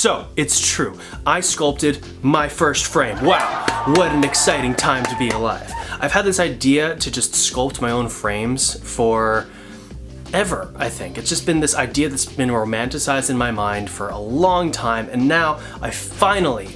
So, it's true. I sculpted my first frame. Wow, what an exciting time to be alive. I've had this idea to just sculpt my own frames for ever, I think. It's just been this idea that's been romanticized in my mind for a long time, and now I finally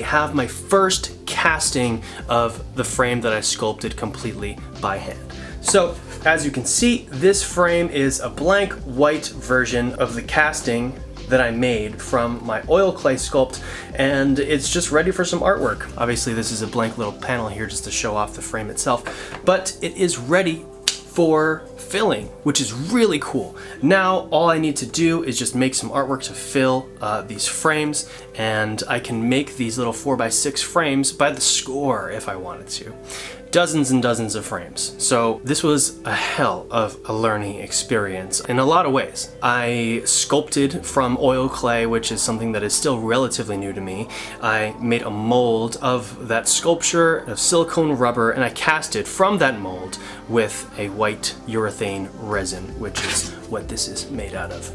have my first casting of the frame that I sculpted completely by hand. So, as you can see, this frame is a blank white version of the casting that I made from my oil clay sculpt, and it's just ready for some artwork. Obviously, this is a blank little panel here just to show off the frame itself, but it is ready for filling, which is really cool. Now, all I need to do is just make some artwork to fill these frames, and I can make these little 4x6 frames by the score if I wanted to. Dozens and dozens of frames. So this was a hell of a learning experience in a lot of ways. I sculpted from oil clay, which is something that is still relatively new to me. I made a mold of that sculpture of silicone rubber, and I cast it from that mold with a white urethane resin, which is what this is made out of.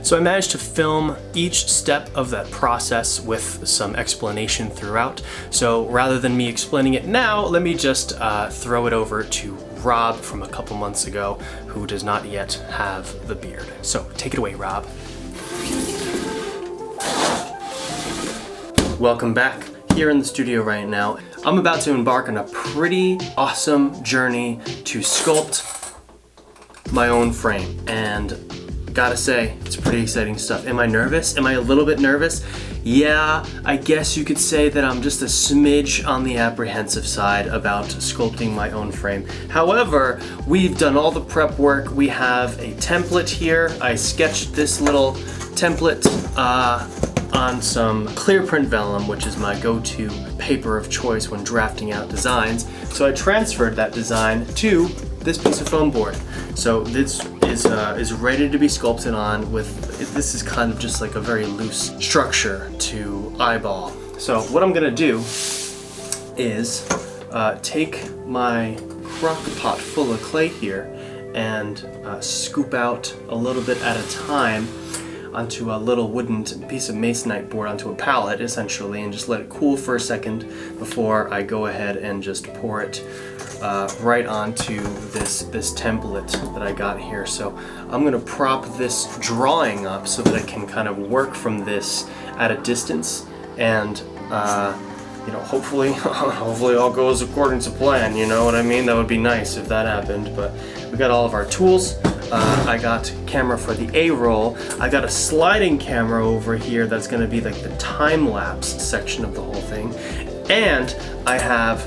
So I managed to film each step of that process with some explanation throughout. So rather than me explaining it now, let me just throw it over to Rob from a couple months ago, who does not yet have the beard. So take it away, Rob. Welcome back. Here in the studio right now, I'm about to embark on a pretty awesome journey to sculpt my own frame, and gotta say, it's pretty exciting stuff. Am I nervous? Am I a little bit nervous? Yeah, I guess you could say that I'm just a smidge on the apprehensive side about sculpting my own frame. However, we've done all the prep work. We have a template here. I sketched this little template on some clear print vellum, which is my go-to paper of choice when drafting out designs. So I transferred that design to this piece of foam board. So this is ready to be sculpted on with, this is kind of just like a very loose structure to eyeball. So what I'm gonna do is take my crock pot full of clay here and scoop out a little bit at a time onto a little wooden piece of masonite board, onto a pallet essentially, and just let it cool for a second before I go ahead and just pour it right onto this template that I got here. So I'm gonna prop this drawing up so that I can kind of work from this at a distance, and you know, hopefully all goes according to plan, you know what I mean? That would be nice if that happened, but we got all of our tools. I got camera for the A-roll. I got a sliding camera over here that's gonna be like the time-lapse section of the whole thing. And I have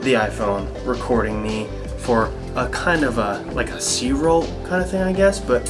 the iPhone recording me for a kind of like a C-roll kind of thing, I guess, but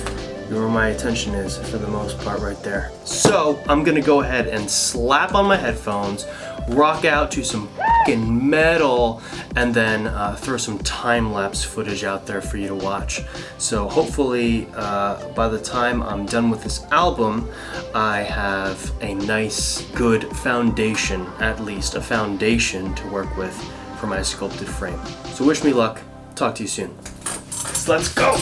where my attention is for the most part right there. So I'm gonna go ahead and slap on my headphones, rock out to some fucking metal, and then throw some time-lapse footage out there for you to watch. So hopefully by the time I'm done with this album, I have a nice, good foundation, at least a foundation to work with for my sculpted frame. So wish me luck. Talk to you soon. So let's go!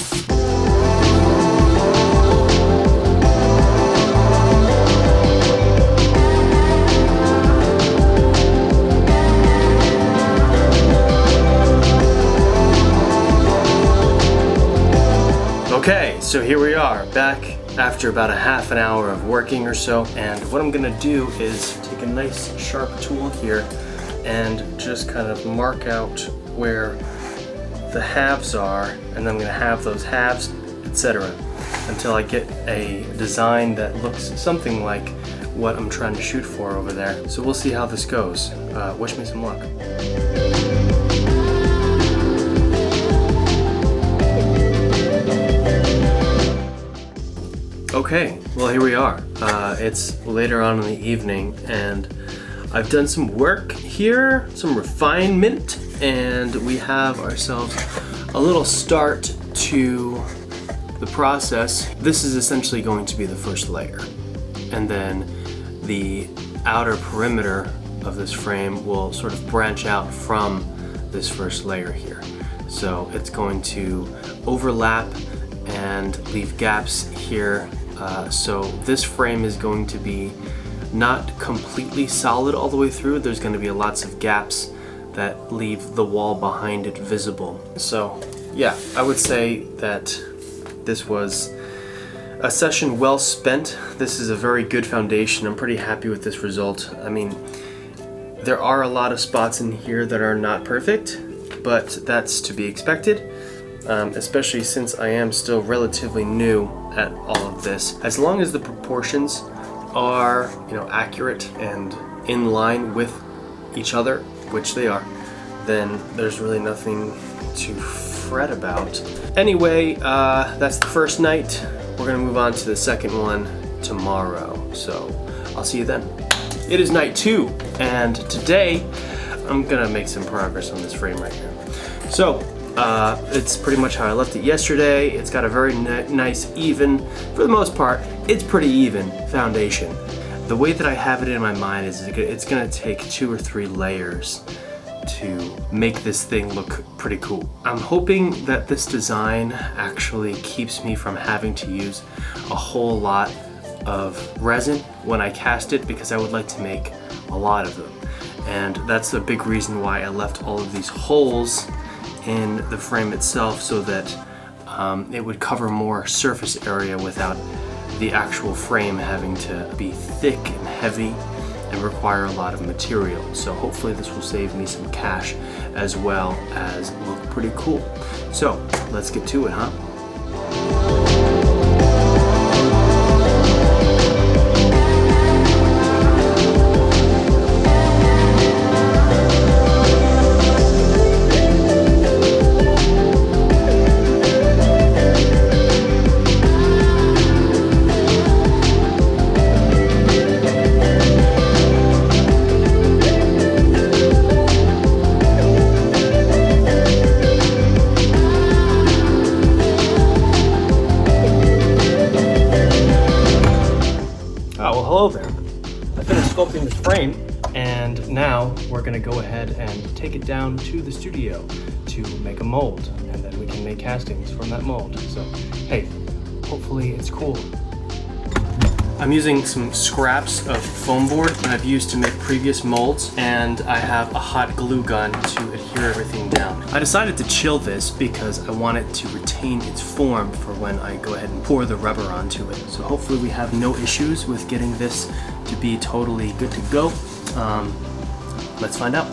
Okay, so here we are, back after about a half an hour of working or so, and what I'm gonna do is take a nice sharp tool here and just kind of mark out where the halves are, and then I'm gonna have those halves, etc., until I get a design that looks something like what I'm trying to shoot for over there. So we'll see how this goes. Wish me some luck. Okay, well here we are. It's later on in the evening, and I've done some work here, some refinement, and we have ourselves a little start to the process. This is essentially going to be the first layer, and then the outer perimeter of this frame will sort of branch out from this first layer here. So it's going to overlap and leave gaps here So this frame is going to be not completely solid all the way through. There's going to be lots of gaps that leave the wall behind it visible. So yeah, I would say that this was a session well spent. This is a very good foundation. I'm pretty happy with this result. I mean, there are a lot of spots in here that are not perfect, but that's to be expected, especially since I am still relatively new at all of this. As long as the proportions are, accurate and in line with each other, which they are, then there's really nothing to fret about. Anyway, that's the first night. We're gonna move on to the second one tomorrow, so I'll see you then. It is night 2, and today I'm gonna make some progress on this frame right here. So it's pretty much how I left it yesterday. It's got a very nice, even, for the most part, it's pretty even foundation. The way that I have it in my mind is it's gonna take 2 or 3 layers to make this thing look pretty cool. I'm hoping that this design actually keeps me from having to use a whole lot of resin when I cast it, because I would like to make a lot of them. And that's a big reason why I left all of these holes in the frame itself, so that it would cover more surface area without the actual frame having to be thick and heavy and require a lot of material. So hopefully this will save me some cash as well as look pretty cool. So let's get to it, huh? Hello there. I finished sculpting this frame, and now we're gonna go ahead and take it down to the studio to make a mold, and then we can make castings from that mold. So, hey, hopefully it's cool. I'm using some scraps of foam board that I've used to make previous molds, and I have a hot glue gun to adhere everything down. I decided to chill this because I want it to retain its form for when I go ahead and pour the rubber onto it. So hopefully we have no issues with getting this to be totally good to go. Let's find out.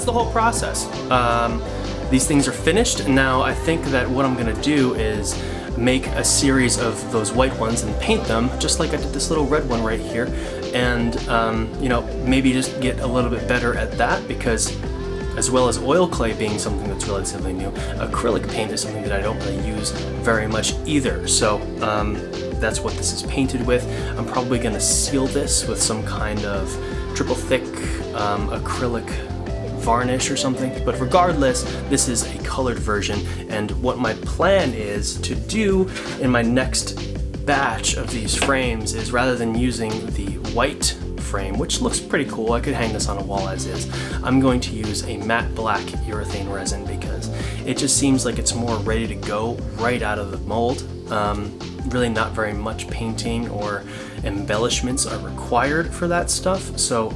The whole process. These things are finished, and now I think that what I'm gonna do is make a series of those white ones and paint them just like I did this little red one right here, and maybe just get a little bit better at that, because as well as oil clay being something that's relatively new, acrylic paint is something that I don't really use very much either. So that's what this is painted with. I'm probably gonna seal this with some kind of triple thick acrylic varnish or something. But regardless, this is a colored version, and what my plan is to do in my next batch of these frames is, rather than using the white frame, which looks pretty cool, I could hang this on a wall as is, I'm going to use a matte black urethane resin because it just seems like it's more ready to go right out of the mold. Really not very much painting or embellishments are required for that stuff, so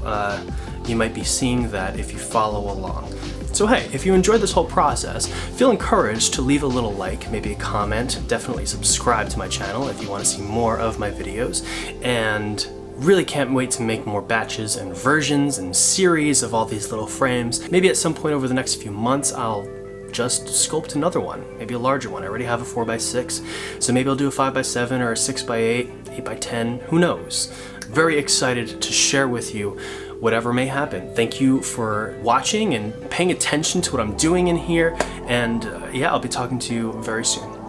you might be seeing that if you follow along. So hey, if you enjoyed this whole process, feel encouraged to leave a little like, maybe a comment, definitely subscribe to my channel if you want to see more of my videos, and really can't wait to make more batches and versions and series of all these little frames. Maybe at some point over the next few months I'll just sculpt another one, maybe a larger one. I already have a 4x6, so maybe I'll do a 5x7 or a 6x8, 8x10, who knows. Very excited to share with you whatever may happen. Thank you for watching and paying attention to what I'm doing in here, and yeah, I'll be talking to you very soon.